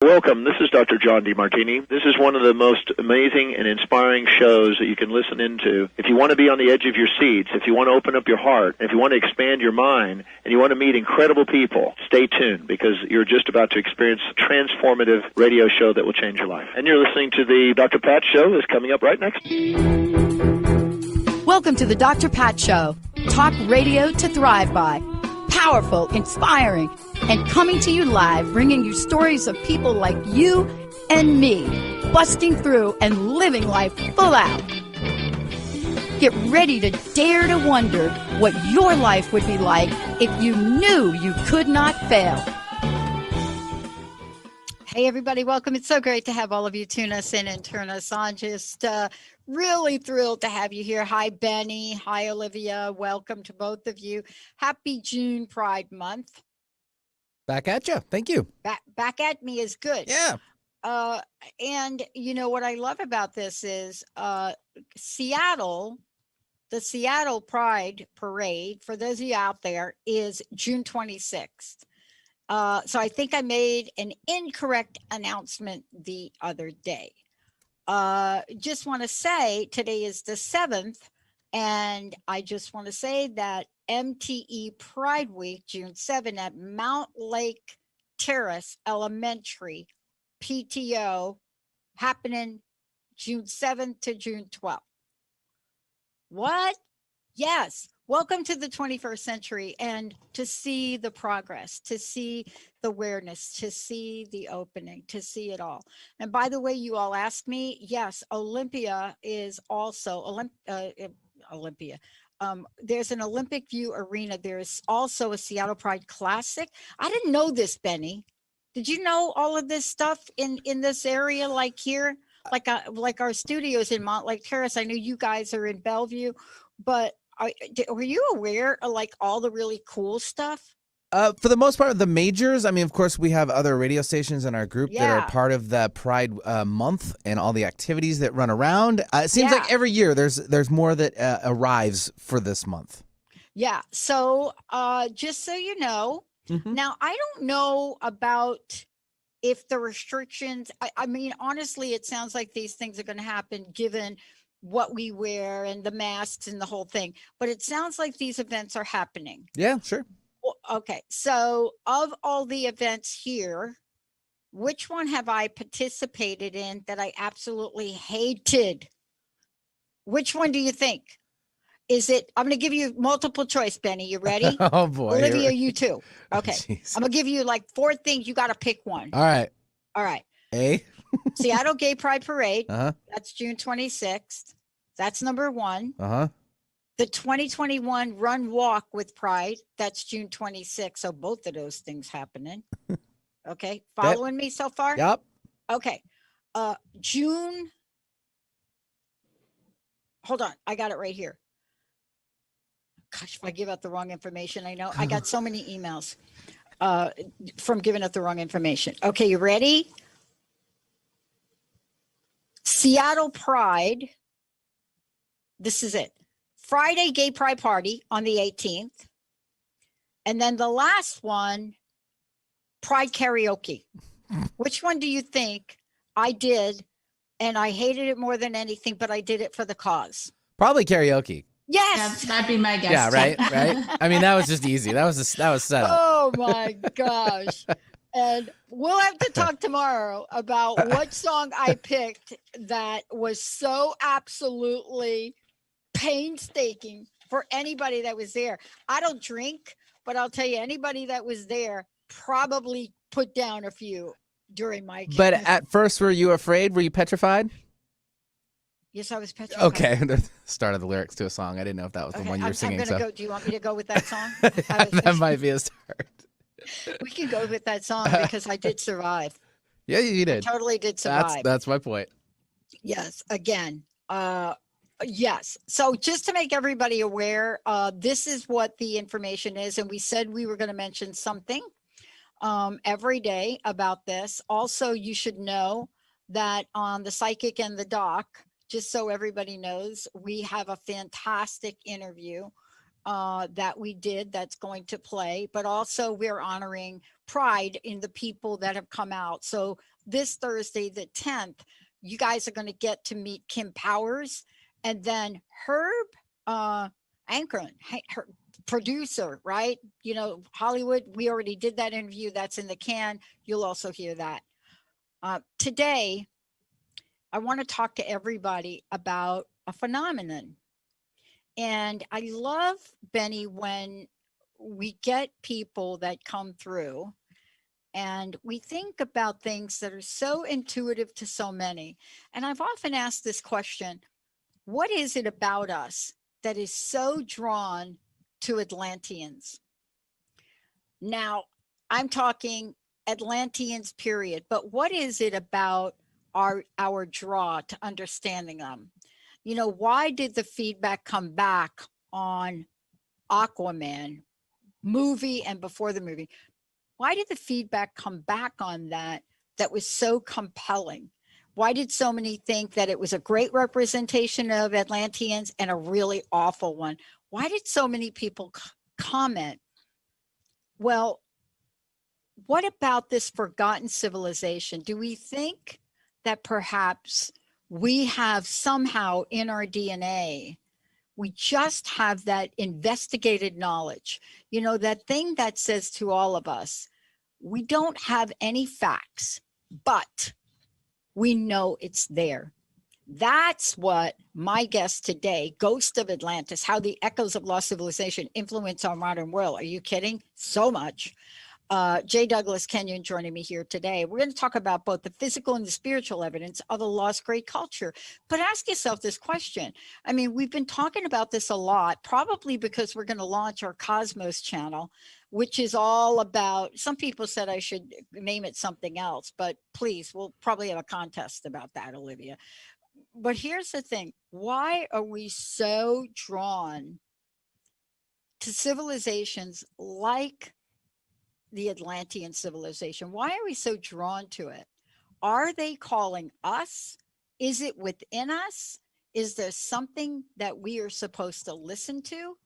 Welcome. This is Dr. John DeMartini. This is one of the most amazing and inspiring shows that you can listen into. If you want to be on the edge of your seats, if you want to open up your heart, if you want to expand your mind, and you want to meet incredible people, stay tuned because you're just about to experience a transformative radio show that will change your life. And you're listening to the Dr. Pat Show that's coming up right next. Welcome to the Dr. Pat Show. Talk radio to thrive by. Powerful, inspiring, and coming to you live, bringing you stories of people like you and me, busting through and living life full out. Get ready to dare to wonder what your life would be like if you knew you could not fail. Hey, everybody, welcome. It's so great to have all of you tune us in and turn us on. Just really thrilled to have you here. Hi, Benny. Hi, Olivia. Welcome to both of you. Happy June Pride Month. Back at you. Thank you. Back at me is good. Yeah. And you know what I love about this is Seattle, the Seattle Pride Parade, for those of you out there, is June 26th. So I think I made an incorrect announcement the other day. Just want to say today is the 7th, and I just want to say that MTE Pride Week, June 7 at Mount Lake Terrace Elementary, PTO, happening June 7th to June 12th. What? Yes. Welcome to the 21st century, and to see the progress, to see the awareness, to see the opening, to see it all. And by the way, you all asked me, yes, Olympia is also Olympia. There's an Olympic View Arena. There's also a Seattle Pride Classic. I didn't know this, Benny. Did you know all of this stuff in this area, like here, like our studios in Mont Lake Terrace? I know you guys are in Bellevue, but were you aware of like all the really cool stuff? For the most part, the majors, I mean, of course, we have other radio stations in our group that are part of the Pride Month and all the activities that run around. It seems like every year there's more that arrives for this month. Yeah. So just so you know, now I don't know about if the restrictions, I mean, honestly, it sounds like these things are going to happen given what we wear and the masks and the whole thing, but it sounds like these events are happening. Yeah, sure. Okay, so of all the events here, which one have I participated in that I absolutely hated? Which one do you think? Is it, I'm going to give you multiple choice, Benny. You ready? Oh boy. Olivia, you too. Okay. Oh, I'm going to give you like 4 things. You got to pick one. All right. All right. A. Seattle Gay Pride Parade. That's June 26th. That's number 1. The 2021 Run Walk with Pride. That's June 26th. So both of those things happening. Okay. Following me so far? Yep. Okay. June. Hold on. I got it right here. Gosh, if I give out the wrong information, I know I got so many emails from giving out the wrong information. Okay. You ready? Seattle Pride. This is it. Friday Gay Pride Party on the 18th. And then the last one, Pride Karaoke. Which one do you think I did? And I hated it more than anything, but I did it for the cause. Probably karaoke. Yes. That'd be my guess. Yeah, right. I mean, that was just easy. That was set up. Oh my gosh. And we'll have to talk tomorrow about what song I picked that was so absolutely painstaking for anybody that was there. I don't drink, but I'll tell you, anybody that was there probably put down a few during my game. But at first, were you afraid? Were you petrified? Yes, I was petrified. Okay, the start of the lyrics to a song. I didn't know if that was the one you were singing. I'm gonna go. Do you want me to go with that song? That might be a start. We can go with that song because I did survive. Yeah, you did. I totally did survive. That's my point. Yes. Again. Yes. So just to make everybody aware, this is what the information is. And we said we were going to mention something every day about this. Also, you should know that on the Psychic and the Doc, just so everybody knows, we have a fantastic interview that we did that's going to play, but also we're honoring pride in the people that have come out. So this Thursday, the 10th, you guys are going to get to meet Kim Powers, and then Herb Ankron, her producer, right? You know, Hollywood, we already did that interview. That's in the can. You'll also hear that. Today, I want to talk to everybody about a phenomenon. And I love, Benny, when we get people that come through and we think about things that are so intuitive to so many. And I've often asked this question, what is it about us that is so drawn to Atlanteans? Now, I'm talking Atlanteans, period. But what is it about our draw to understanding them? You know, why did the feedback come back on Aquaman movie and before the movie? Why did the feedback come back on that was so compelling? Why did so many think that it was a great representation of Atlanteans and a really awful one? Why did so many people comment? Well, what about this forgotten civilization? Do we think that perhaps we have somehow in our DNA, we just have that investigated knowledge, you know, that thing that says to all of us, we don't have any facts, but we know it's there. That's what my guest today, Ghost of Atlantis, how the echoes of lost civilization influence our modern world. Are you kidding? So much. J. Douglas Kenyon joining me here today. We're going to talk about both the physical and the spiritual evidence of a lost great culture. But ask yourself this question. I mean, we've been talking about this a lot, probably because we're going to launch our Cosmos channel, which is all about, some people said I should name it something else, but please, we'll probably have a contest about that, Olivia. But here's the thing. Why are we so drawn to civilizations like the Atlantean civilization? Why are we so drawn to it? Are they calling us? Is it within us? Is there something that we are supposed to listen to?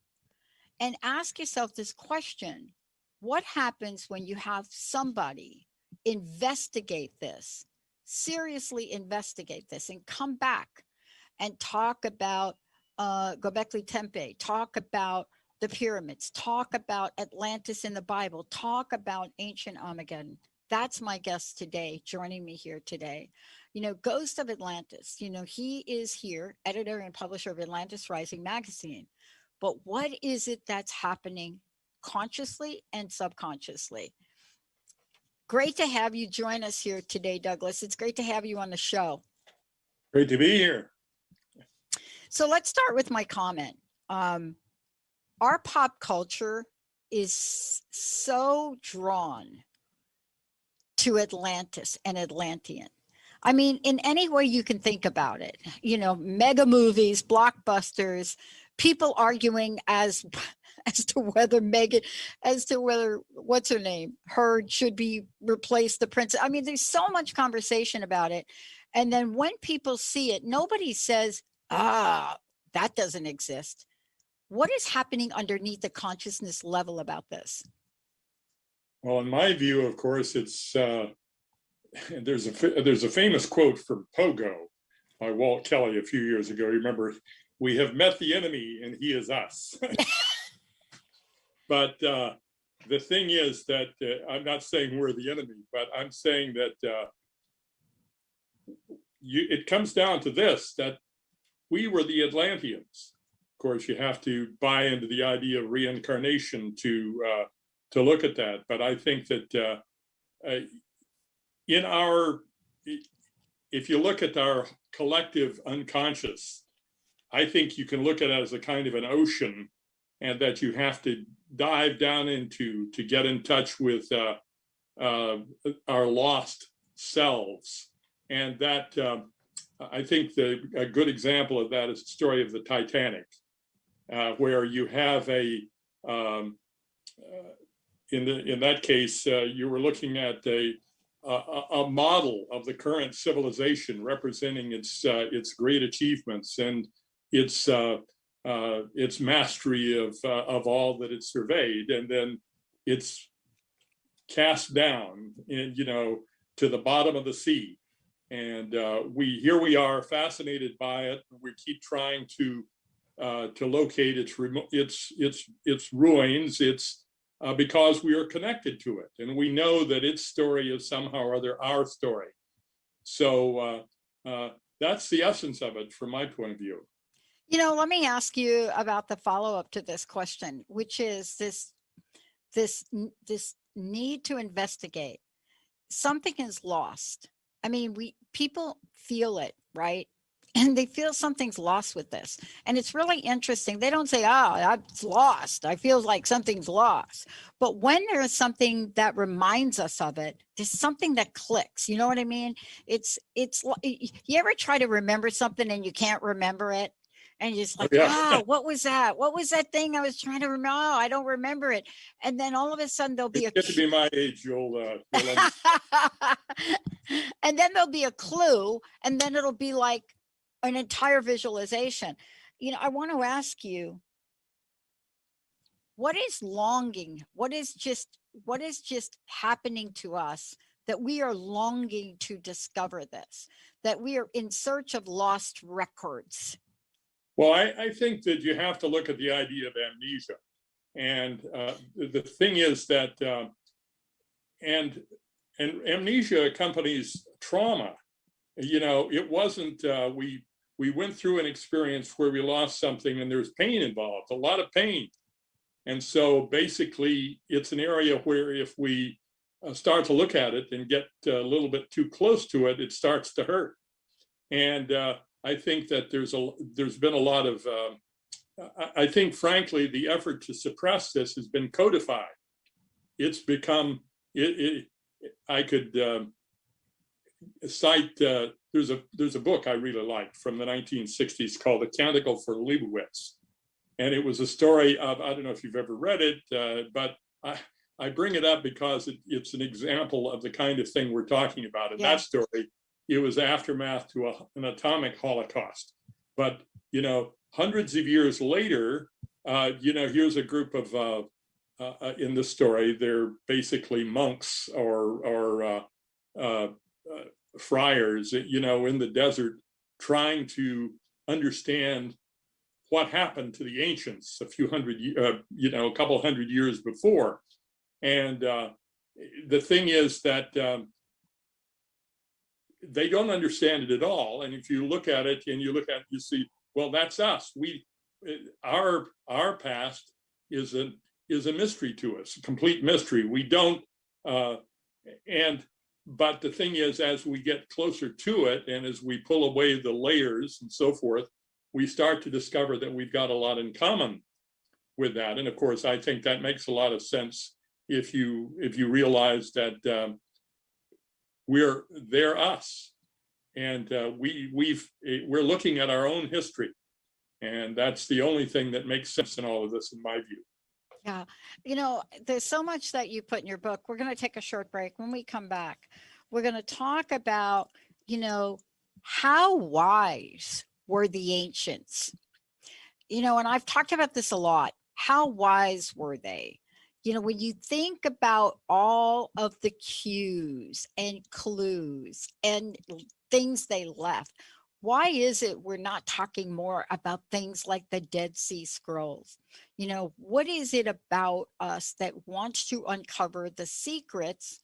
And ask yourself this question. What happens when you have somebody investigate this, seriously investigate this, and come back and talk about Göbekli Tepe, talk about the pyramids, talk about Atlantis in the Bible, talk about ancient Armageddon? That's my guest today, joining me here today. You know, Ghost of Atlantis, you know, he is here, editor and publisher of Atlantis Rising magazine. But what is it that's happening consciously and subconsciously? Great to have you join us here today, Douglas. It's great to have you on the show. Great to be here. So let's start with my comment. Our pop culture is so drawn to Atlantis and Atlantean. I mean, in any way you can think about it, you know, mega movies, blockbusters, people arguing as to whether what's her name, Heard should be replaced the princess. I mean, there's so much conversation about it. And then when people see it, nobody says, that doesn't exist. What is happening underneath the consciousness level about this? Well, in my view, of course, it's there's a famous quote from Pogo by Walt Kelly a few years ago. Remember, we have met the enemy and he is us. But the thing is that I'm not saying we're the enemy, but I'm saying that it comes down to this, that we were the Atlanteans. Of course, you have to buy into the idea of reincarnation to look at that. But I think that if you look at our collective unconscious, I think you can look at it as a kind of an ocean, and that you have to dive down into to get in touch with our lost selves. And that I think a good example of that is the story of the Titanic, where you have in that case, you were looking at a model of the current civilization representing its great achievements and its mastery of all that it surveyed, and then its cast down, to the bottom of the sea. And here we are, fascinated by it. We keep trying to locate its ruins. It's because we are connected to it, and we know that its story is somehow or other our story. So that's the essence of it from my point of view. Let me ask you about the follow-up to this question, which is this need to investigate. Something is lost. I mean, people feel it, right? And they feel something's lost with this. And it's really interesting. They don't say, it's lost. I feel like something's lost. But when there's something that reminds us of it, there's something that clicks. You know what I mean? It's you ever try to remember something and you can't remember it? And you're just like, what was that? What was that thing I was trying to remember? Oh, I don't remember it. And then all of a sudden there'll be to be my age, you'll and then there'll be a clue, and then it'll be like an entire visualization. I want to ask you, what is longing? What is just happening to us that we are longing to discover this, that we are in search of lost records? Well, I think that you have to look at the idea of amnesia. And the thing is that, and amnesia accompanies trauma. It wasn't, we went through an experience where we lost something and there's pain involved, a lot of pain. And so basically it's an area where if we start to look at it and get a little bit too close to it, it starts to hurt. And I think that there's been a lot of, I think, frankly, the effort to suppress this has been codified. It's become, I could cite, there's a book I really liked from the 1960s called A Canticle for Leibowitz. And it was a story of, I don't know if you've ever read it, but I bring it up because it's an example of the kind of thing we're talking about. In that story, it was aftermath to an atomic holocaust. But, hundreds of years later, here's a group of, in the story, they're basically monks or friars, in the desert, trying to understand what happened to the ancients a couple hundred years before. And the thing is that they don't understand it at all. And if you look at it and you see, well, that's us. Our past is a mystery to us, a complete mystery. We don't, but the thing is, as we get closer to it and as we pull away the layers and so forth, we start to discover that we've got a lot in common with that. And of course, I think that makes a lot of sense if you realize that they're us, and we're looking at our own history, and that's the only thing that makes sense in all of this, in my view. Yeah, there's so much that you put in your book. We're going to take a short break. When we come back, we're going to talk about, how wise were the ancients? And I've talked about this a lot. How wise were they? When you think about all of the cues and clues and things they left, why is it we're not talking more about things like the Dead Sea Scrolls? What is it about us that wants to uncover the secrets,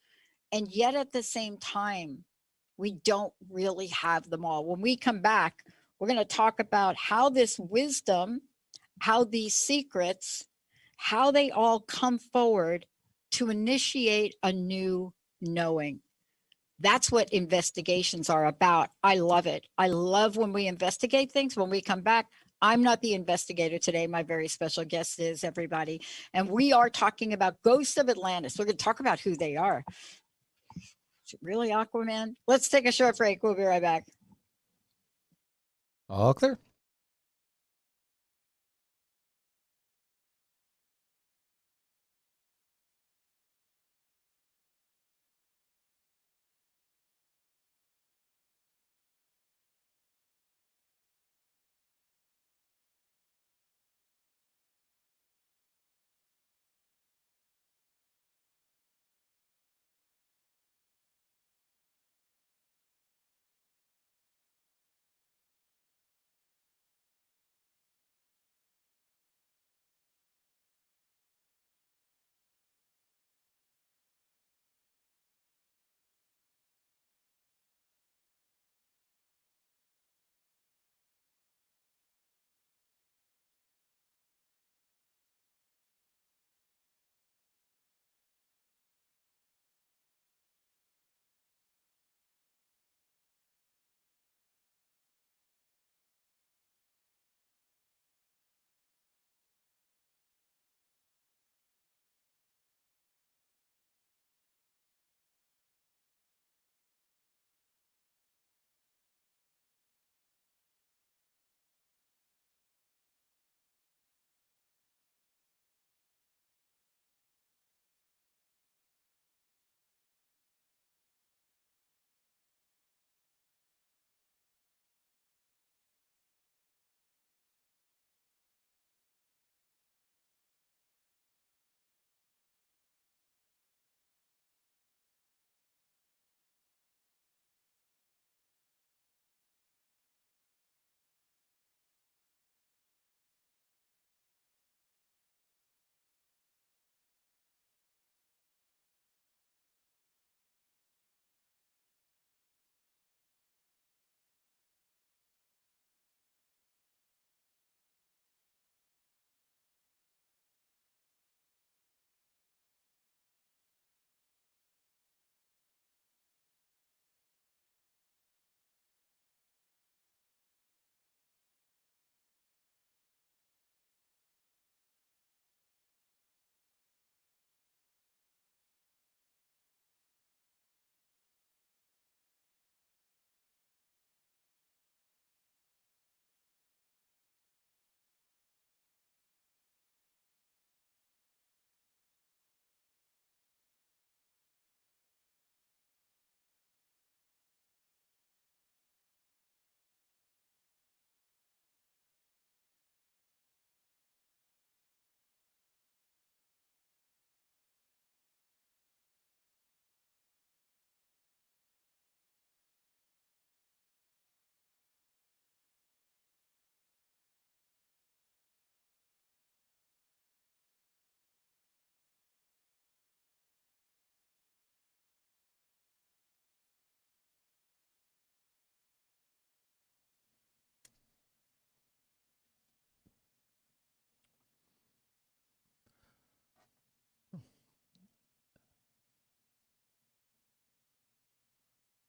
and yet at the same time, we don't really have them all? When we come back, we're going to talk about how this wisdom, how these secrets, how they all come forward to initiate a new knowing. That's what investigations are about. I love it. I love when we investigate things. When we come back, I'm not the investigator today. My very special guest is, everybody. And we are talking about Ghosts of Atlantis. We're going to talk about who they are. Is it really Aquaman? Let's take a short break. We'll be right back. All clear.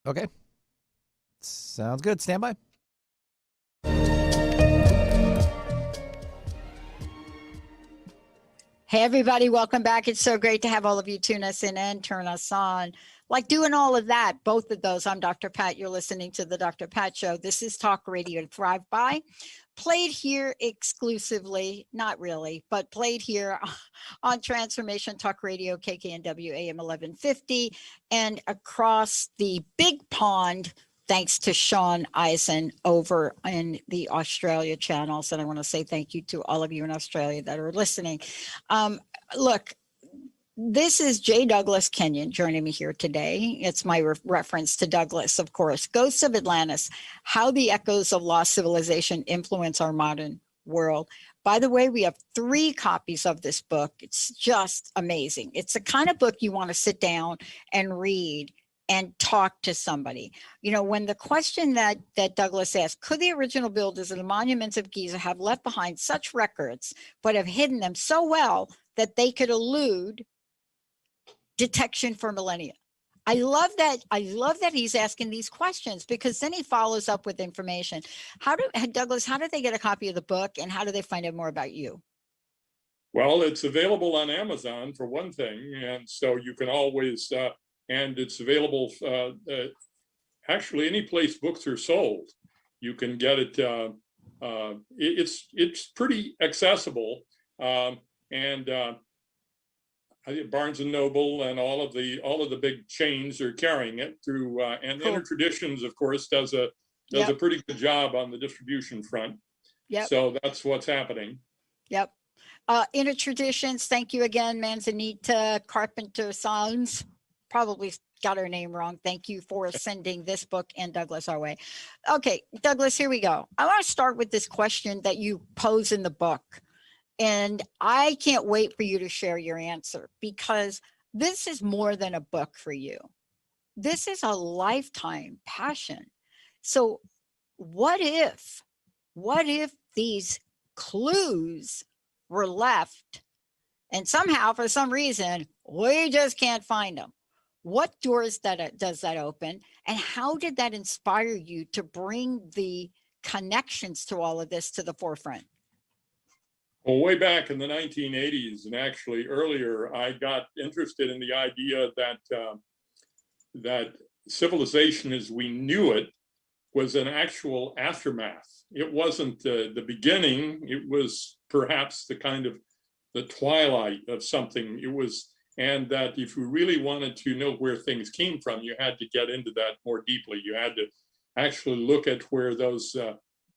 Okay. Sounds good. Stand by. Hey, everybody, welcome back. It's so great to have all of you tune us in and turn us on. Like doing all of that, both of those. I'm Dr. Pat. You're listening to the Dr. Pat Show. This is Talk Radio to Thrive By. Played here exclusively, not really, but played here on Transformation Talk Radio, KKNW AM 1150, and across the big pond, thanks to Sean Eisen over in the Australia channels. And I want to say thank you to all of you in Australia that are listening. Look, this is J. Douglas Kenyon joining me here today. It's my reference to Douglas, of course. Ghosts of Atlantis, How the Echoes of Lost Civilization Influence Our Modern World. By the way, we have 3 copies of this book. It's just amazing. It's the kind of book you want to sit down and read and talk to somebody. You know, when the question that Douglas asked, could the original builders of the monuments of Giza have left behind such records, but have hidden them so well that they could elude detection for millennia? I love that he's asking these questions, because then he follows up with information. Douglas, how do they get a copy of the book, and how do they find out more about you? Well, it's available on Amazon for one thing, and so you can always and it's available actually any place books are sold. You can get it. It's pretty accessible, and I think Barnes and Noble and all of the big chains are carrying it through. And cool. Intertraditions, of course, does a pretty good job on the distribution front. Yep. So that's what's happening. Yep. Intertraditions. Thank you again, Manzanita Carpenter Sons. Probably got her name wrong. Thank you for sending this book and Douglas our way. Okay, Douglas, here we go. I want to start with this question that you pose in the book. And I can't wait for you to share your answer, because this is more than a book for you. This is a lifetime passion. So what if these clues were left and somehow, for some reason, we just can't find them? What doors does that open? And how did that inspire you to bring the connections to all of this to the forefront? Well, way back in the 1980s, and actually earlier, I got interested in the idea that civilization as we knew it was an actual aftermath. It wasn't the beginning. It was perhaps the kind of the twilight of something. It was, and that if you really wanted to know where things came from, you had to get into that more deeply. You had to actually look at where those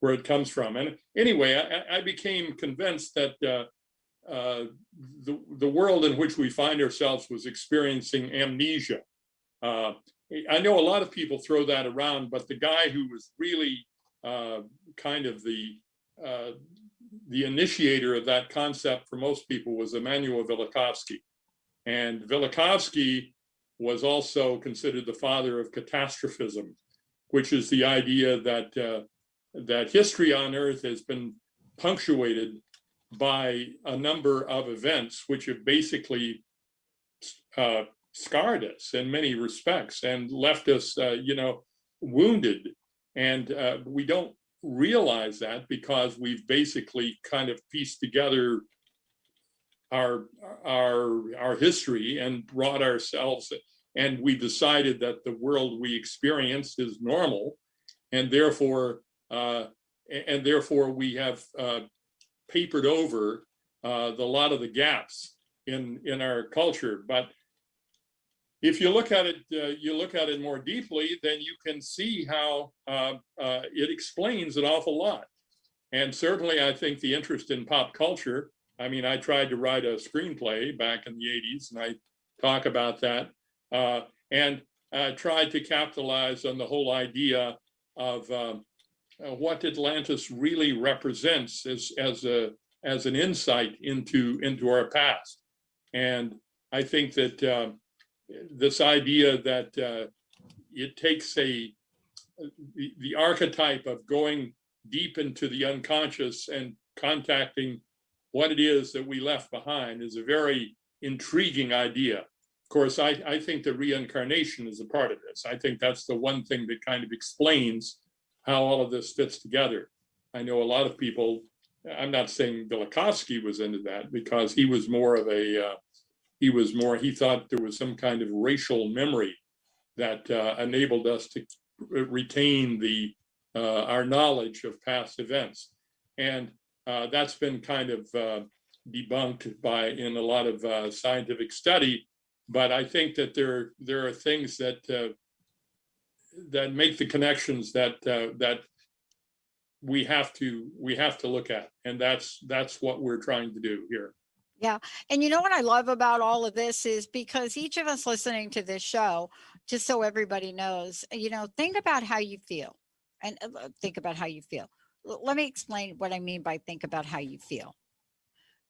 where it comes from. And anyway, I became convinced that the world in which we find ourselves was experiencing amnesia. I know a lot of people throw that around, but the guy who was really kind of the initiator of that concept for most people was Immanuel Velikovsky. And Velikovsky was also considered the father of catastrophism, which is the idea that history on Earth has been punctuated by a number of events which have basically scarred us in many respects and left us, wounded. And we don't realize that because we've basically kind of pieced together our history and brought ourselves, and we decided that the world we experienced is normal, and therefore we have papered over the lot of the gaps in our culture. But if you look at it more deeply, then you can see how it explains an awful lot. And certainly, I think the interest in pop culture. I mean, I tried to write a screenplay back in the 80s, and I talk about that, and tried to capitalize on the whole idea of what Atlantis really represents as an insight into our past. And I think that this idea that it takes the archetype of going deep into the unconscious and contacting what it is that we left behind is a very intriguing idea. Of course, I think that reincarnation is a part of this. I think that's the one thing that kind of explains how all of this fits together. I know a lot of people, I'm not saying Velikovsky was into that, because he was more of a, he thought there was some kind of racial memory that enabled us to retain our knowledge of past events. And that's been kind of debunked in a lot of scientific study. But I think that there are things that make the connections that we have to look at, and that's what we're trying to do here. Yeah. And you know what I love about all of this is because each of us listening to this show, just so everybody knows, think about how you feel, and think about how you feel. Let me explain what I mean by think about how you feel.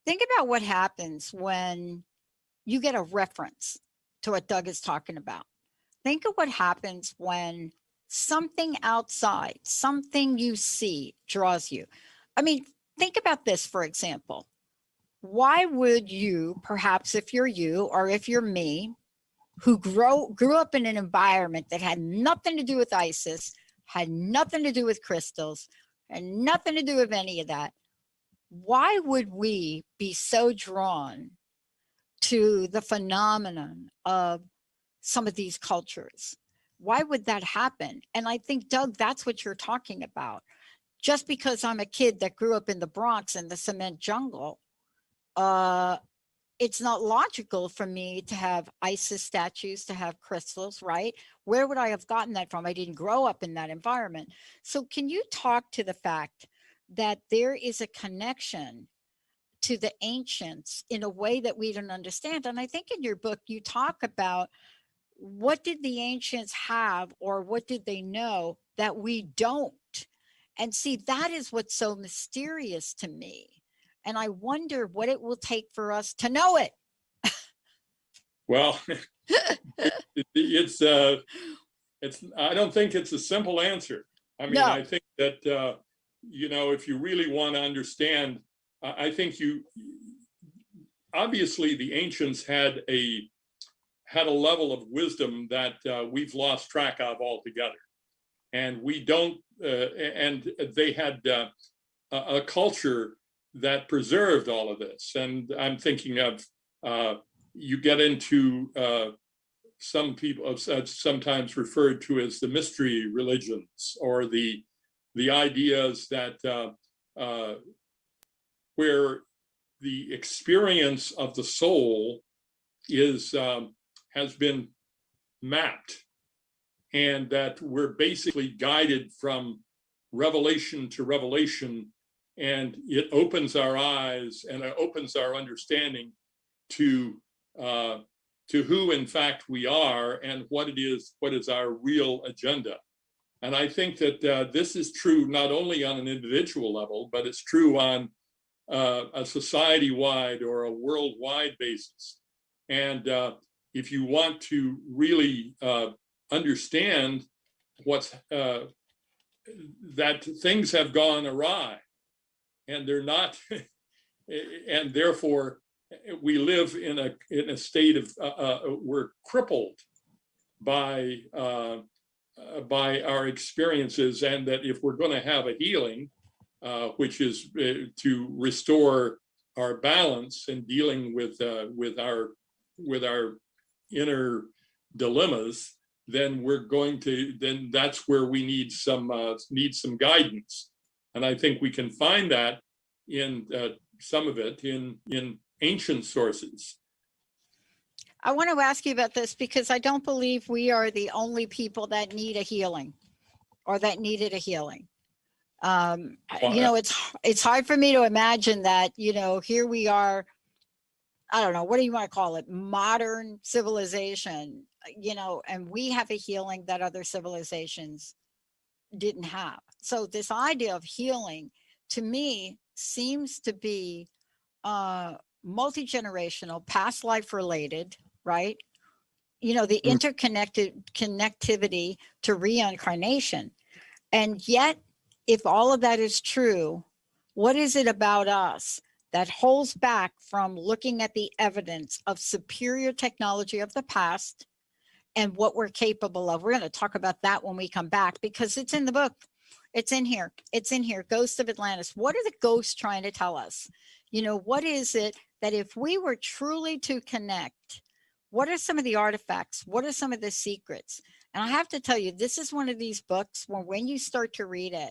Think about what happens when you get a reference to what Doug is talking about. Think of what happens when something outside, something you see draws you. I mean, think about this, for example. Why would you, perhaps if you're you or if you're me, who grew up in an environment that had nothing to do with ISIS, had nothing to do with crystals, and nothing to do with any of that, why would we be so drawn to the phenomenon of some of these cultures? Why would that happen? And I think, Doug, that's what you're talking about. Just because I'm a kid that grew up in the Bronx in the cement jungle, it's not logical for me to have ISIS statues, to have crystals, right? Where would I have gotten that from? I didn't grow up in that environment. So can you talk to the fact that there is a connection to the ancients in a way that we don't understand? And I think in your book, you talk about what did the ancients have, or what did they know that we don't? And see, that is what's so mysterious to me. And I wonder what it will take for us to know it. Well, it's I don't think it's a simple answer. I mean, no. I think that, if you really want to understand, I think obviously the ancients had a level of wisdom that we've lost track of altogether. And we don't, and they had a culture that preserved all of this. And I'm thinking of, you get into some people sometimes referred to as the mystery religions, or the ideas that where the experience of the soul has been mapped, and that we're basically guided from revelation to revelation, and it opens our eyes and it opens our understanding to who in fact we are and what is our real agenda. And I think that this is true not only on an individual level, but it's true on a society-wide or a worldwide basis. And if you want to really understand that things have gone awry, and they're not, and therefore we live in a state of we're crippled by our experiences, and that if we're going to have a healing, which is to restore our balance and dealing with our inner dilemmas, then that's where we need some guidance. And I think we can find that in some of it in ancient sources. I want to ask you about this because I don't believe we are the only people that need a healing or that needed a healing. It's hard for me to imagine that, here we are, I don't know, what do you want to call it? Modern civilization, and we have a healing that other civilizations didn't have. So this idea of healing to me seems to be multi-generational, past life related, right? The connectivity to reincarnation. And yet, if all of that is true, what is it about us that holds back from looking at the evidence of superior technology of the past and what we're capable of. We're going to talk about that when we come back, because it's in the book. It's in here. It's in here. Ghosts of Atlantis. What are the ghosts trying to tell us? You know, what is it that if we were truly to connect, what are some of the artifacts? What are some of the secrets? And I have to tell you, this is one of these books where when you start to read it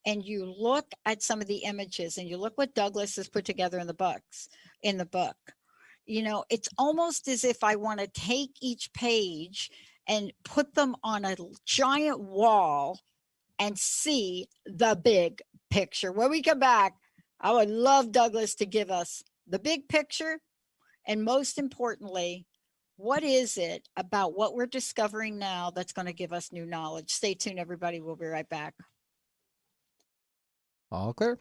and you look at some of the images and you look what Douglas has put together in the book, you know, it's almost as if I want to take each page and put them on a giant wall and see the big picture. When we come back, I would love Douglas to give us the big picture. And most importantly, what is it about what we're discovering now that's going to give us new knowledge? Stay tuned, everybody. We'll be right back. All clear.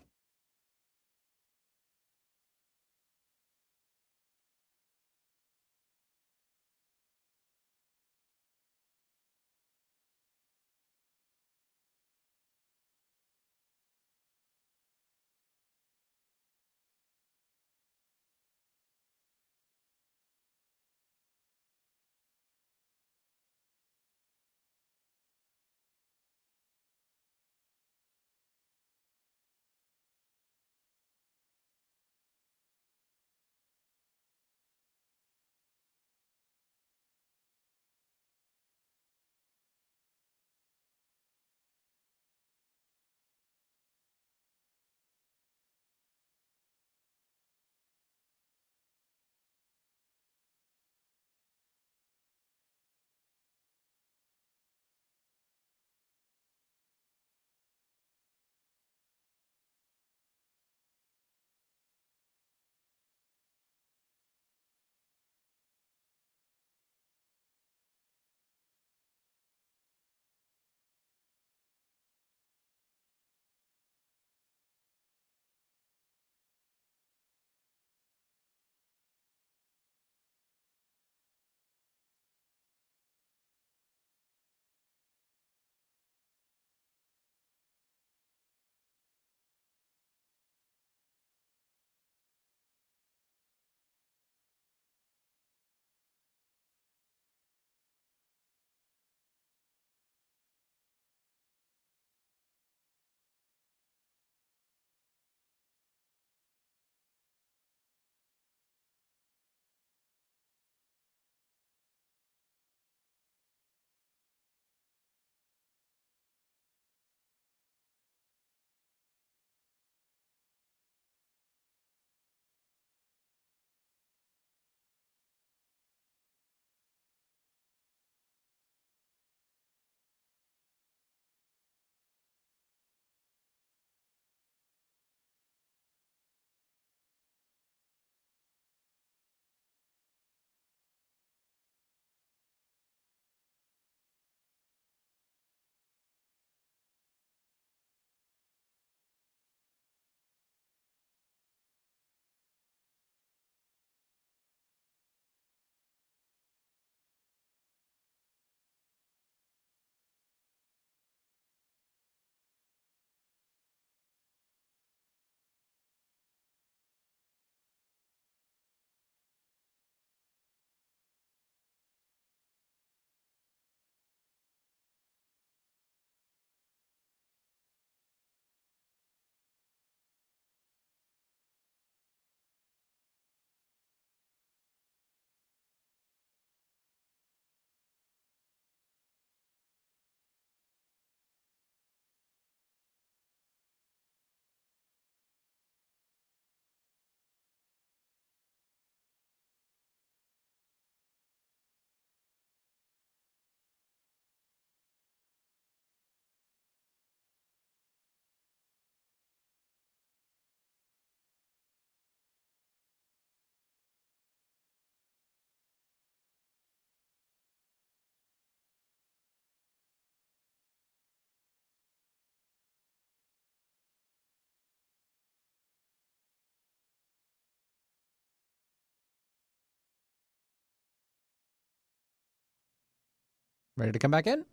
Ready to come back in?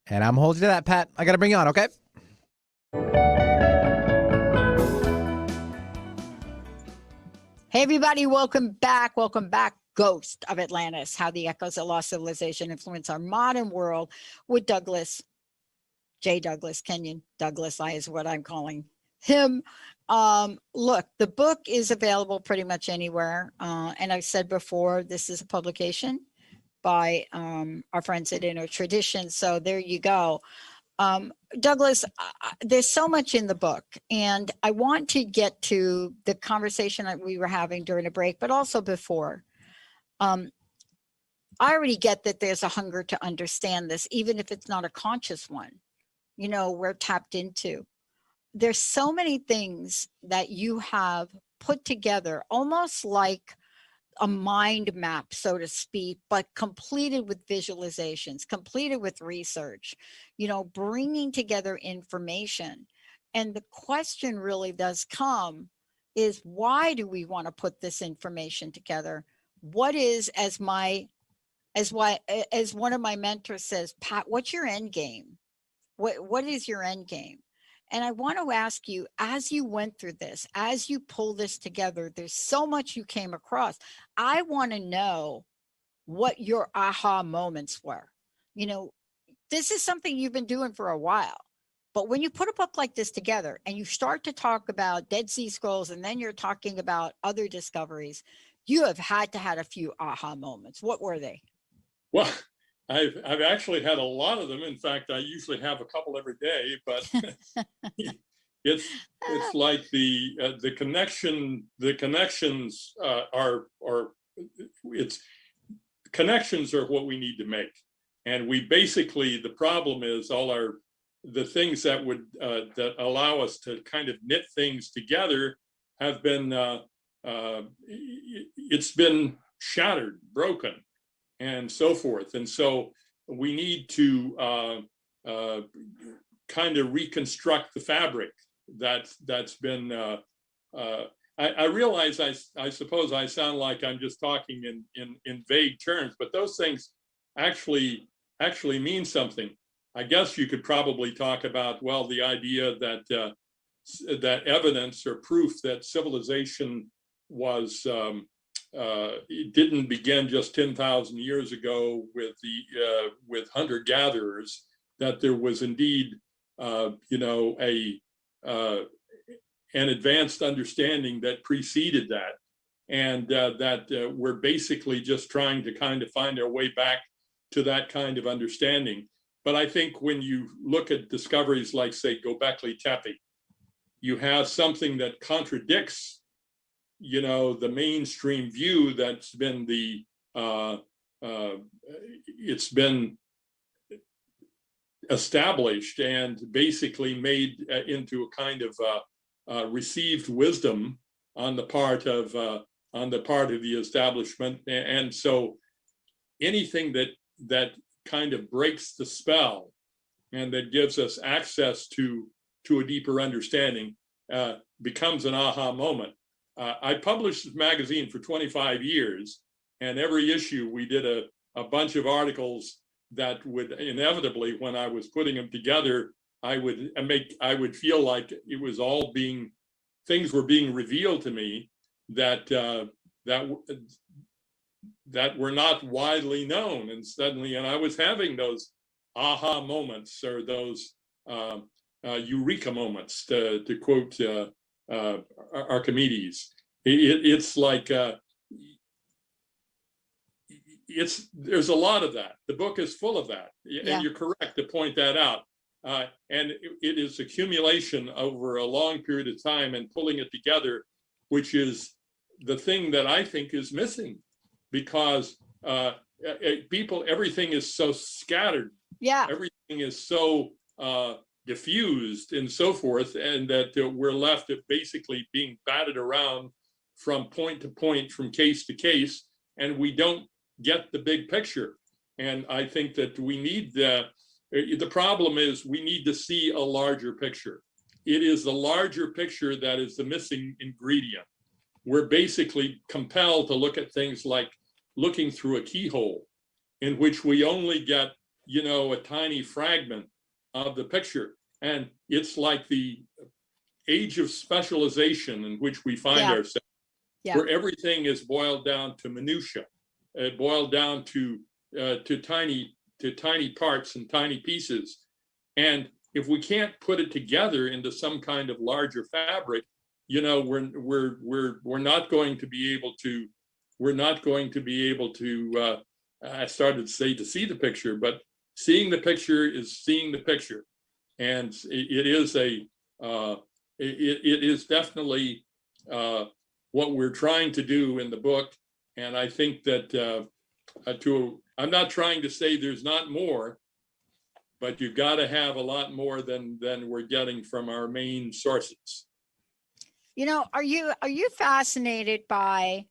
And I'm holding you to that, Pat. I got to bring you on, okay? Hey, everybody. Welcome back. Welcome back. Ghost of Atlantis, How the Echoes of Lost Civilization Influence Our Modern World with Douglas, J. Douglas, Kenyon Douglas, is what I'm calling him. Look, the book is available pretty much anywhere. And I've said before, this is a publication by our friends at Inner Tradition. So there you go. Douglas, there's so much in the book, and I want to get to the conversation that we were having during the break, but also before. I already get that there's a hunger to understand this, even if it's not a conscious one. You know, we're tapped into. There's so many things that you have put together, almost like a mind map, so to speak, but completed with visualizations, completed with research, you know, bringing together information. And the question really does come is, why do we want to put this information together? What is, as one of my mentors says, Pat, what's your end game? What is your end game? And I want to ask you, as you went through this, as you pull this together, there's so much you came across. I want to know what your aha moments were. You know, this is something you've been doing for a while, but when you put a book like this together and you start to talk about Dead Sea Scrolls, and then you're talking about other discoveries, you have had to have a few aha moments. What were they? Well, I've actually had a lot of them. In fact, I usually have a couple every day, but it's like the connections connections are what we need to make. And we basically, the problem is the things that would that allow us to kind of knit things together have been it's been shattered, broken, and so forth. And so we need to kind of reconstruct the fabric that's been. I realize I suppose I sound like I'm just talking in vague terms, but those things actually mean something. I guess you could probably talk about, well, the idea that that evidence or proof that civilization was it didn't begin just 10,000 years ago with hunter-gatherers, that there was indeed an advanced understanding that preceded that, and that we're basically just trying to kind of find our way back to that kind of understanding. But I think when you look at discoveries like, say, Göbekli Tepe, you have something that contradicts, the mainstream view that's been it's been established and basically made into a kind of received wisdom on the part of the establishment. And so anything that kind of breaks the spell and that gives us access to a deeper understanding becomes an aha moment. I published this magazine for 25 years, and every issue we did a bunch of articles that would inevitably, when I was putting them together, I would feel like it was all things were being revealed to me that were not widely known, and I was having those aha moments, or those eureka moments, to quote Archimedes. It's like there's a lot of that. The book is full of that, and you're correct to point that out. And it is accumulation over a long period of time and pulling it together, which is the thing that I think is missing, because everything is so scattered. Yeah. Everything is so diffused and so forth, and that we're left at basically being batted around from point to point, from case to case, and we don't get the big picture. And I think that we need the problem is we need to see a larger picture. It is the larger picture that is the missing ingredient. We're basically compelled to look at things like looking through a keyhole, in which we only get a tiny fragment of the picture. And it's like the age of specialization in which we find ourselves, where everything is boiled down to minutia, boiled down to tiny parts and tiny pieces. And if we can't put it together into some kind of larger fabric, we're not going to be able to. I started to say to see the picture, but seeing the picture is seeing the picture, and it is definitely what we're trying to do in the book. And I think that I'm not trying to say there's not more, but you've got to have a lot more than we're getting from our main sources. Are you fascinated by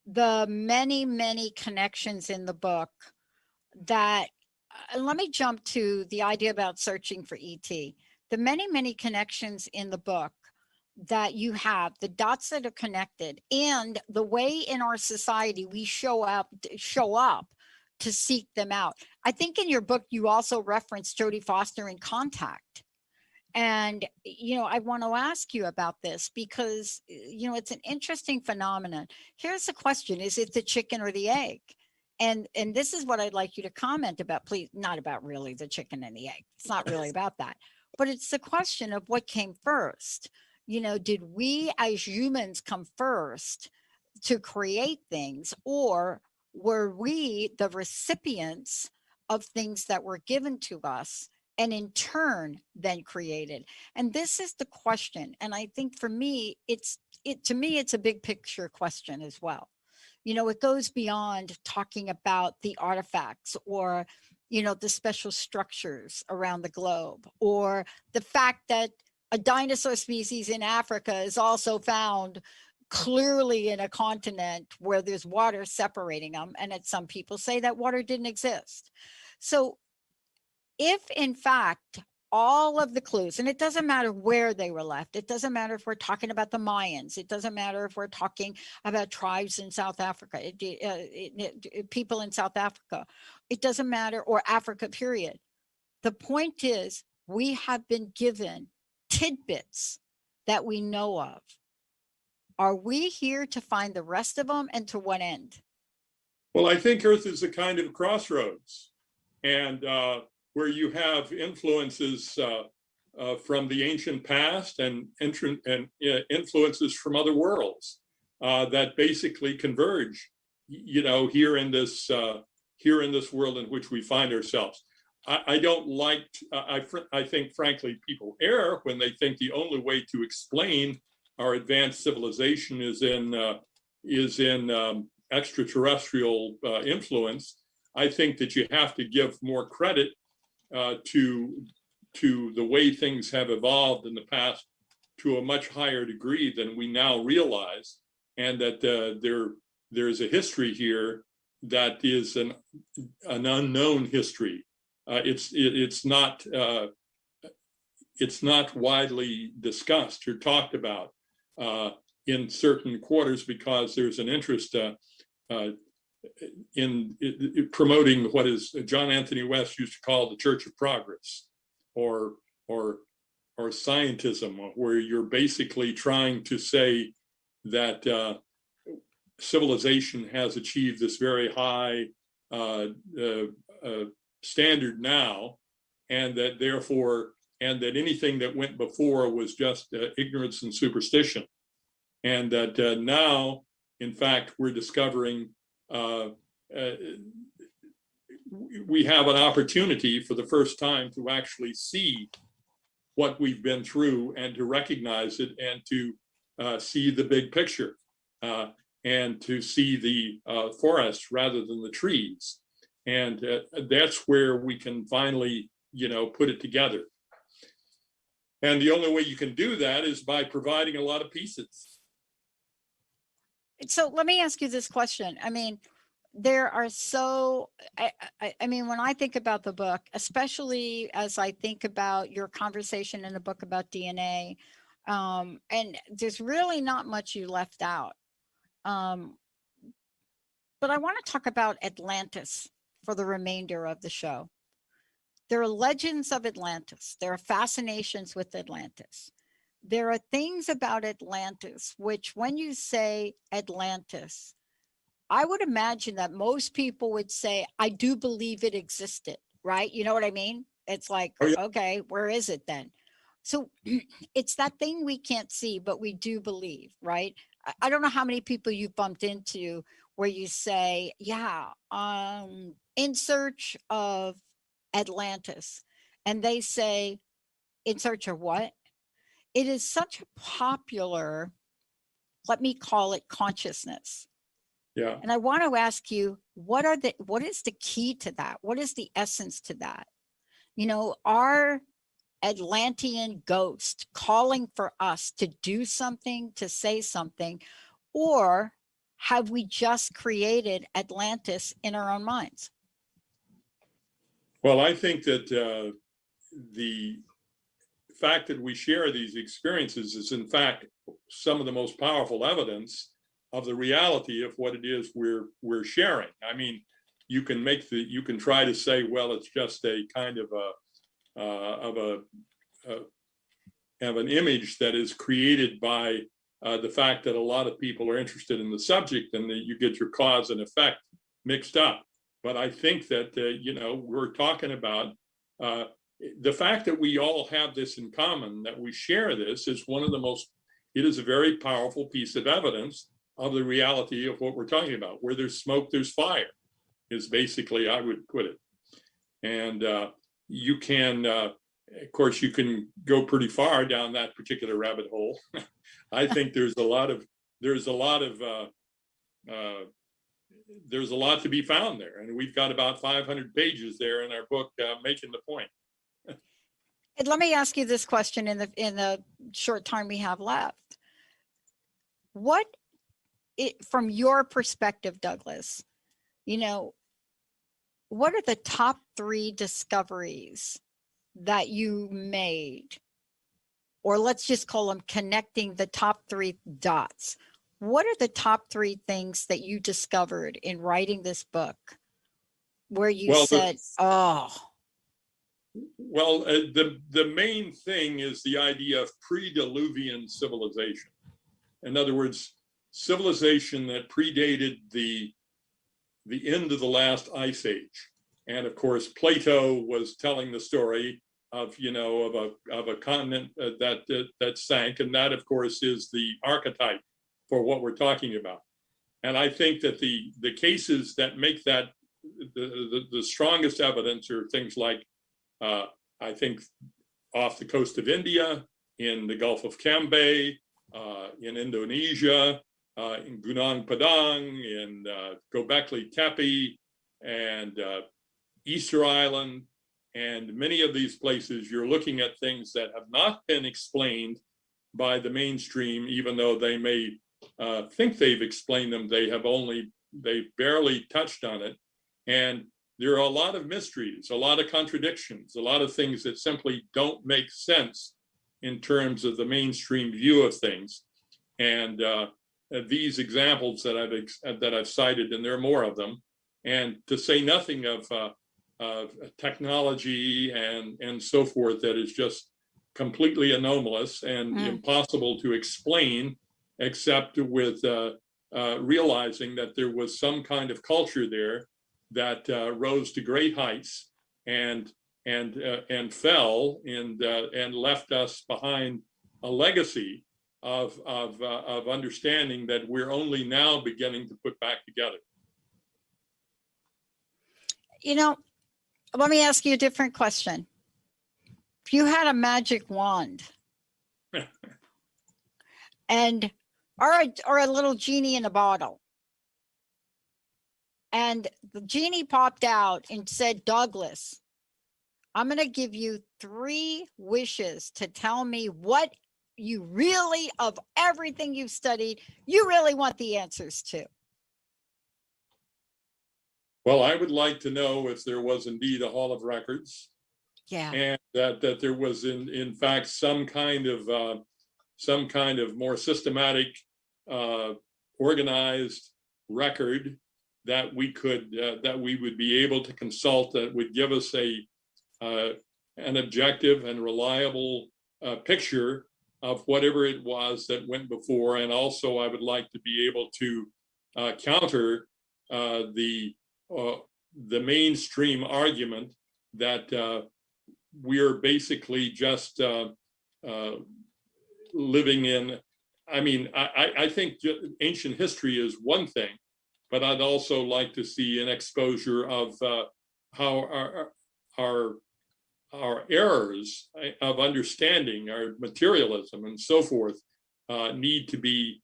the many connections in the book that, let me jump to the idea about searching for ET. The many connections in the book that you have, the dots that are connected, and the way in our society we show up to seek them out. I think in your book you also referenced Jodie Foster in Contact. And, I want to ask you about this because, it's an interesting phenomenon. Here's the question: is it the chicken or the egg? And this is what I'd like you to comment about, please. Not about really the chicken and the egg. It's not really about that, but it's the question of what came first. Did we as humans come first to create things, or were we the recipients of things that were given to us and in turn then created? And this is the question. And I think for me, it's a big picture question as well. It goes beyond talking about the artifacts or, the special structures around the globe, or the fact that a dinosaur species in Africa is also found clearly in a continent where there's water separating them. And some people say that water didn't exist. So if in fact all of the clues, and it doesn't matter where they were left, it doesn't matter if we're talking about the Mayans, it doesn't matter if we're talking about tribes in South Africa, people in South Africa, it doesn't matter, or Africa, period. The point is, we have been given tidbits that we know of. Are we here to find the rest of them, and to what end? Well, I think Earth is a kind of crossroads, and where you have influences from the ancient past and influences from other worlds that basically converge, here in this world in which we find ourselves. I don't like. I think, frankly, people err when they think the only way to explain our advanced civilization is in extraterrestrial influence. I think that you have to give more credit to the way things have evolved in the past to a much higher degree than we now realize, and that there's a history here that is an unknown history. It's not widely discussed or talked about in certain quarters because there's an interest in promoting what is John Anthony West used to call the Church of Progress, or scientism, where you're basically trying to say that civilization has achieved this very high standard now, and that therefore, and that anything that went before was just ignorance and superstition, and that now, in fact, we're discovering we have an opportunity for the first time to actually see what we've been through and to recognize it and to see the big picture and to see the forest rather than the trees. And that's where we can finally, put it together. And the only way you can do that is by providing a lot of pieces. So let me ask you this question. I mean, there are I mean, when I think about the book, especially as I think about your conversation in the book about DNA, and there's really not much you left out. But I want to talk about Atlantis for the remainder of the show. there are legends of Atlantis. There are fascinations with Atlantis. There are things about Atlantis, which when you say Atlantis, I would imagine that most people would say, I do believe it existed, right? You know what I mean? It's like, Oh, yeah. okay, where is it then? So it's that thing we can't see, but we do believe, right? I don't know how many people you've bumped into where you say, yeah, in search of Atlantis. And they say, in search of what? It is such a popular, let me call it consciousness. Yeah. And I want to ask you, what is the key to that? What is the essence to that? You know, our Atlantean ghost calling for us to do something, to say something, or have we just created Atlantis in our own minds? Well, I think that the fact that we share these experiences is in fact some of the most powerful evidence of the reality of what it is we're sharing. I mean, you can try to say, well, it's just a kind of an image that is created by the fact that a lot of people are interested in the subject, and that you get your cause and effect mixed up. But I think that we're talking about the fact that we all have this in common, that we share this, is it is a very powerful piece of evidence of the reality of what we're talking about. Where there's smoke, there's fire, is basically, I would put it. And you can, of course, you can go pretty far down that particular rabbit hole. I think there's a lot to be found there, and we've got about 500 pages there in our book making the point. And let me ask you this question in the short time we have left. From your perspective, Douglas, what are the top 3 discoveries that you made? Or let's just call them connecting the top 3 dots. What are the top 3 things that you discovered in writing this book where you said, Well, the main thing is the idea of pre-diluvian civilization. In other words, civilization that predated the end of the last ice age. And of course, Plato was telling the story of a continent that sank, and that of course is the archetype for what we're talking about. And I think that the cases that make that the strongest evidence are things like I think off the coast of India, in the Gulf of Cambay, in Indonesia, in Gunung Padang, in Göbekli Tepe, and Easter Island, and many of these places. You're looking at things that have not been explained by the mainstream, even though they may think they've explained them. They've barely touched on it. And there are a lot of mysteries, a lot of contradictions, a lot of things that simply don't make sense in terms of the mainstream view of things. And these examples that I've cited, and there are more of them, and to say nothing of technology and so forth, that is just completely anomalous and impossible to explain, except with realizing that there was some kind of culture there that rose to great heights and fell and left us behind a legacy of understanding that we're only now beginning to put back together. Let me ask you a different question. If you had a magic wand or a little genie in a bottle, and the genie popped out and said, Douglas, I'm going to give you 3 wishes to tell me what you really, of everything you've studied, you really want the answers to. Well, I would like to know if there was indeed a Hall of Records. Yeah. And that there was in fact some kind of more systematic, organized record that we would be able to consult, that would give us a an objective and reliable picture of whatever it was that went before. And also, I would like to be able to counter the mainstream argument that we're basically just living in. I mean, I think ancient history is one thing, but I'd also like to see an exposure of how our errors of understanding, our materialism and so forth, need to be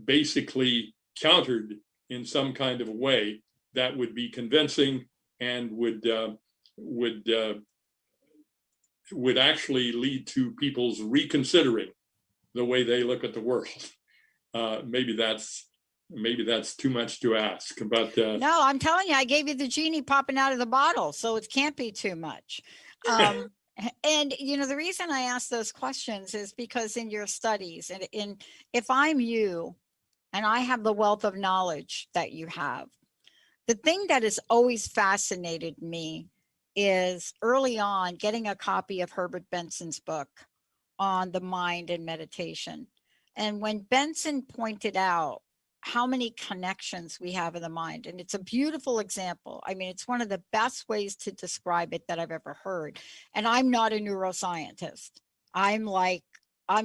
basically countered in some kind of a way that would be convincing and would actually lead to people's reconsidering the way they look at the world. Maybe that's too much to ask, but no, I'm telling you, I gave you the genie popping out of the bottle, so it can't be too much. And you know, the reason I ask those questions is because in your studies, and if I'm you and I have the wealth of knowledge that you have, the thing that has always fascinated me is early on getting a copy of Herbert Benson's book on the mind and meditation. And when Benson pointed out how many connections we have in the mind, and it's a beautiful example. I mean, it's one of the best ways to describe it that I've ever heard. And I'm not a neuroscientist. I'm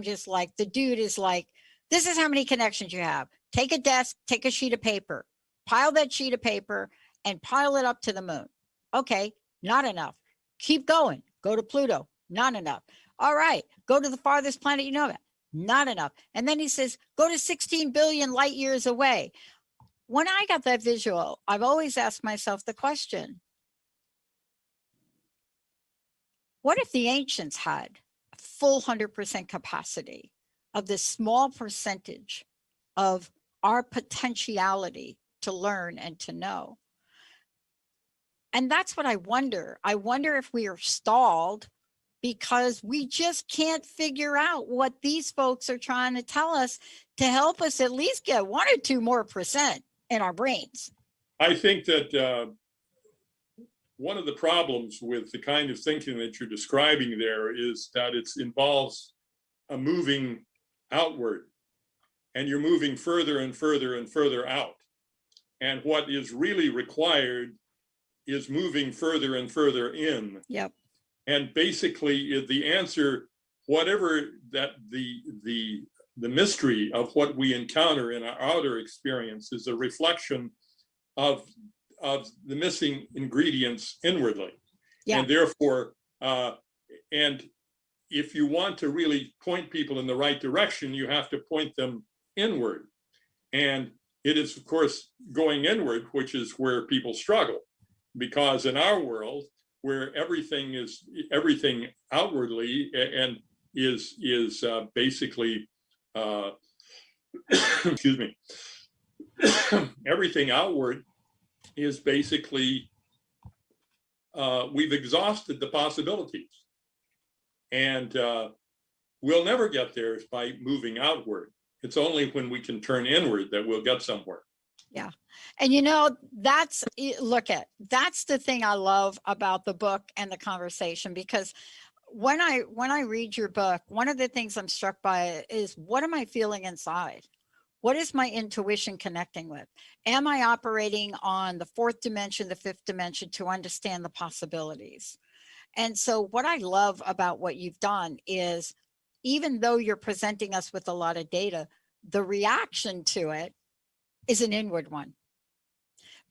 just like, the dude is like, this is how many connections you have. Take a desk, take a sheet of paper, pile that sheet of paper and pile it up to the moon. Okay, not enough. Keep going. Go to Pluto. Not enough. All right, go to the farthest planet you know about. Not enough. And then he says, go to 16 billion light years away. When I got that visual, I've always asked myself the question, what if the ancients had full 100% capacity of this small percentage of our potentiality to learn and to know? And that's what I wonder. I wonder if we are stalled because we just can't figure out what these folks are trying to tell us to help us at least get 1 or 2 more % in our brains. I think that one of the problems with the kind of thinking that you're describing there is that it involves a moving outward, and you're moving further and further and further out. And what is really required is moving further and further in. Yep. And basically, the answer, whatever that the mystery of what we encounter in our outer experience, is a reflection of the missing ingredients inwardly. Yeah. And therefore, and if you want to really point people in the right direction, you have to point them inward. And it is, of course, going inward, which is where people struggle, because in our world, where everything outwardly and is basically excuse me, everything outward is basically we've exhausted the possibilities, and we'll never get there by moving outward. It's only when we can turn inward that we'll get somewhere. Yeah. And you know, that's the thing I love about the book and the conversation, because when I read your book, one of the things I'm struck by is, what am I feeling inside? What is my intuition connecting with? Am I operating on the 4th dimension, the 5th dimension, to understand the possibilities? And so what I love about what you've done is, even though you're presenting us with a lot of data, the reaction to it is an inward one.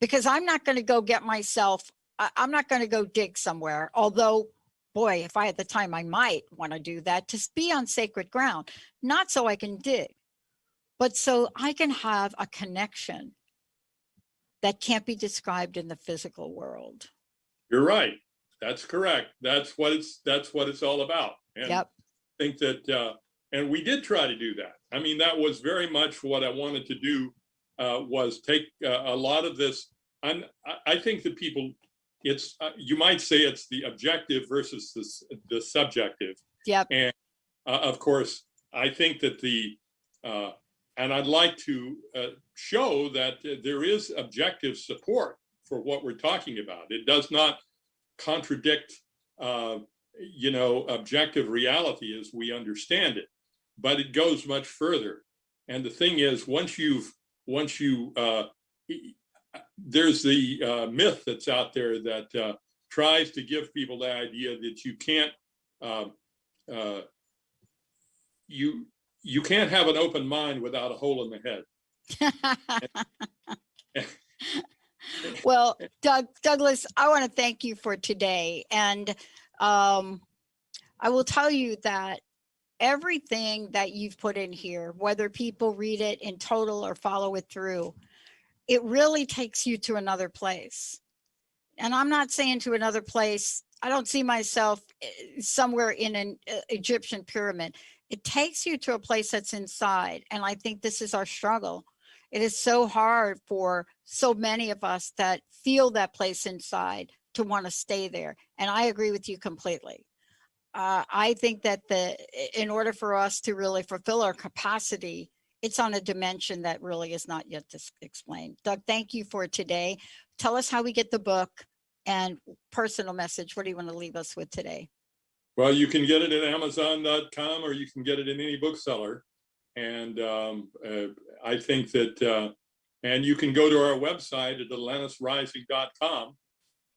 Because I'm not going to go get myself, I'm not going to go dig somewhere. Although, boy, if I had the time, I might want to do that, to be on sacred ground, not so I can dig, but so I can have a connection that can't be described in the physical world. You're right. That's correct. That's what it's all about. And yep. I think that, and we did try to do that. I mean, that was very much what I wanted to do, was take a lot of this. I think that people, it's you might say it's the objective versus the subjective. Yep. And of course, I think that and I'd like to show that there is objective support for what we're talking about. It does not contradict, objective reality as we understand it, but it goes much further. And the thing is, there's the myth that's out there that tries to give people the idea that you can't you can't have an open mind without a hole in the head. Well, Douglas, I want to thank you for today. And I will tell you that everything that you've put in here, whether people read it in total or follow it through, it really takes you to another place. And I'm not saying to another place, I don't see myself somewhere in an Egyptian pyramid. It takes you to a place that's inside. And I think this is our struggle. It is so hard for so many of us that feel that place inside to want to stay there. And I agree with you completely. I think that in order for us to really fulfill our capacity, it's on a dimension that really is not yet explained. Doug, thank you for today. Tell us how we get the book and personal message. What do you want to leave us with today? Well, you can get it at Amazon.com or you can get it in any bookseller. And I think that, and you can go to our website at atlantisrising.com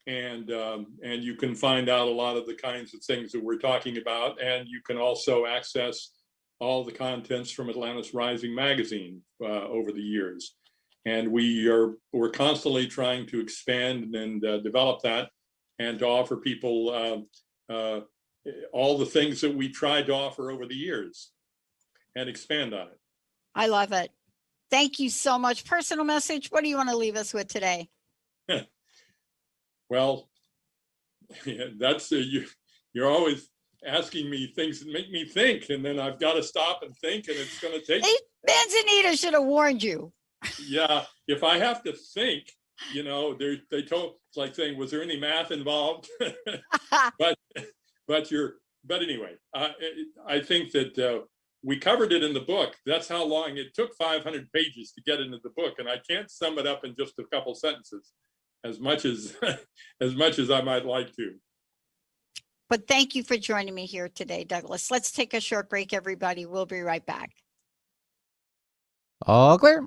and you can find out a lot of the kinds of things that we're talking about. And you can also access all the contents from Atlantis Rising magazine over the years. And we're constantly trying to expand and develop that and to offer people all the things that we tried to offer over the years and expand on it. I love it. Thank you so much. Personal message. What do you want to leave us with today? Well, that's you're always asking me things that make me think, and then I've got to stop and think, and it's going to take. Manzanita should have warned you. Yeah, if I have to think, they told, it's like saying, was there any math involved? but anyway, I think that we covered it in the book. That's how long it took. 500 pages to get into the book, and I can't sum it up in just a couple sentences, as much as I might like to. But thank you for joining me here today, Douglas. Let's take a short break, everybody. We'll be right back. All clear.